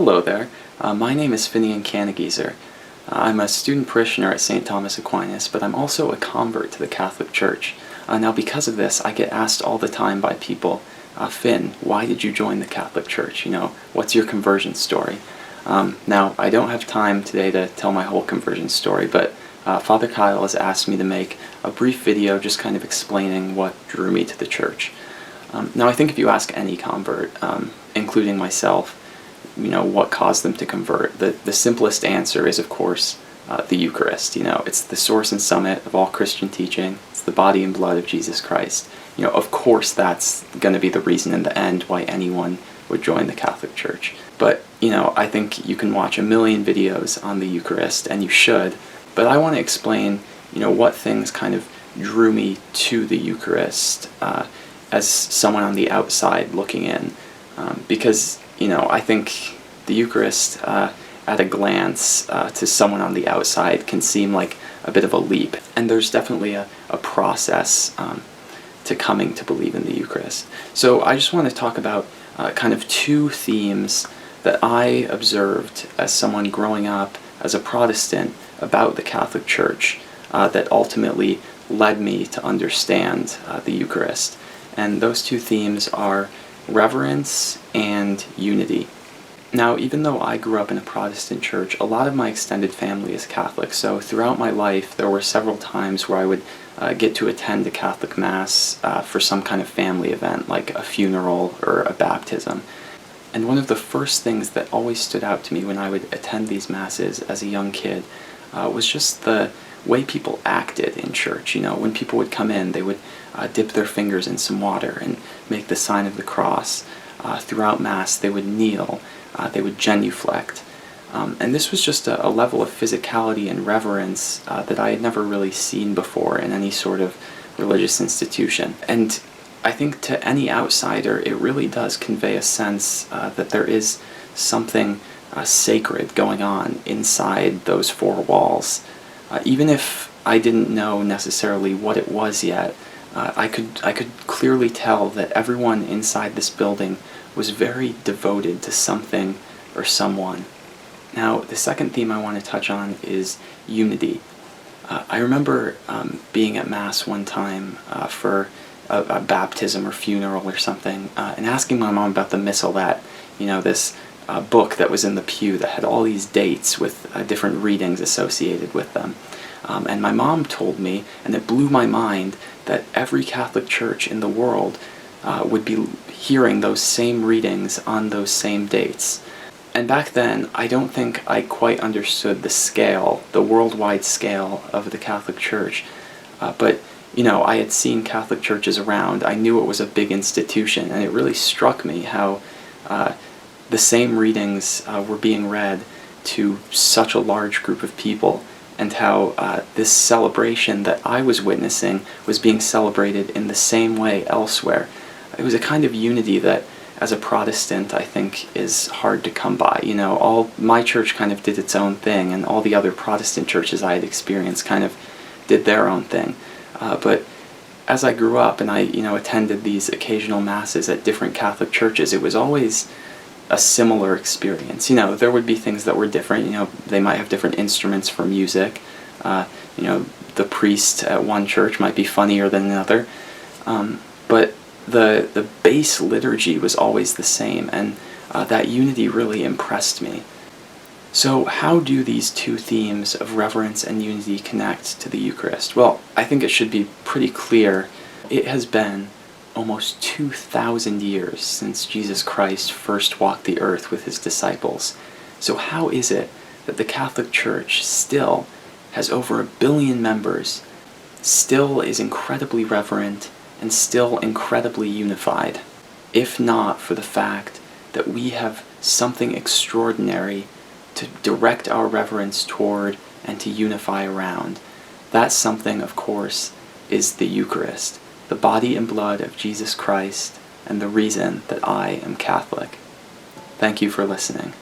Hello there. My name is Finian Kannegiesser. I'm a student parishioner at St. Thomas Aquinas, but I'm also a convert to the Catholic Church. Now because of this, I get asked all the time by people, Finn, why did you join the Catholic Church? What's your conversion story? Now, I don't have time today to tell my whole conversion story, but Father Kyle has asked me to make a brief video just kind of explaining what drew me to the Church. Now, I think if you ask any convert, including myself, what caused them to convert, the simplest answer is, of course, the Eucharist. It's the source and summit of all Christian teaching. It's the body and blood of Jesus Christ. Of course that's going to be the reason in the end why anyone would join the Catholic Church. But, I think you can watch a million videos on the Eucharist, and you should, but I want to explain, what things kind of drew me to the Eucharist as someone on the outside looking in. Because, I think the Eucharist, at a glance, to someone on the outside can seem like a bit of a leap. And there's definitely a process to coming to believe in the Eucharist. So I just want to talk about kind of two themes that I observed as someone growing up as a Protestant about the Catholic Church that ultimately led me to understand the Eucharist. And those two themes are reverence and unity. Now, even though I grew up in a Protestant church, a lot of my extended family is Catholic, so throughout my life there were several times where I would get to attend a Catholic Mass for some kind of family event, like a funeral or a baptism. And one of the first things that always stood out to me when I would attend these Masses as a young kid was just the way people acted in church. When people would come in, they would dip their fingers in some water and make the sign of the cross. Throughout Mass, they would kneel, they would genuflect. And this was just a level of physicality and reverence that I had never really seen before in any sort of religious institution. And I think to any outsider, it really does convey a sense that there is something sacred going on inside those four walls. Even if I didn't know necessarily what it was yet, I could clearly tell that everyone inside this building was very devoted to something or someone. Now, the second theme I want to touch on is unity. I remember being at Mass one time for a baptism or funeral or something, and asking my mom about the Missalette, this book that was in the pew that had all these dates with different readings associated with them. And my mom told me, and it blew my mind, that every Catholic church in the world would be hearing those same readings on those same dates. And back then, I don't think I quite understood the scale, the worldwide scale of the Catholic Church. But, I had seen Catholic churches around. I knew it was a big institution, and it really struck me how the same readings were being read to such a large group of people, and how this celebration that I was witnessing was being celebrated in the same way elsewhere. It was a kind of unity that, as a Protestant, I think is hard to come by. My church kind of did its own thing, and all the other Protestant churches I had experienced kind of did their own thing. But as I grew up and I, attended these occasional Masses at different Catholic churches, it was always a similar experience. There would be things that were different. They might have different instruments for music. The priest at one church might be funnier than another. But the base liturgy was always the same, and that unity really impressed me. So how do these two themes of reverence and unity connect to the Eucharist? Well, I think it should be pretty clear. It has been almost 2,000 years since Jesus Christ first walked the earth with his disciples. So how is it that the Catholic Church still has over 1 billion members, still is incredibly reverent, and still incredibly unified, if not for the fact that we have something extraordinary to direct our reverence toward and to unify around? That something, of course, is the Eucharist, the body and blood of Jesus Christ, and the reason that I am Catholic. Thank you for listening.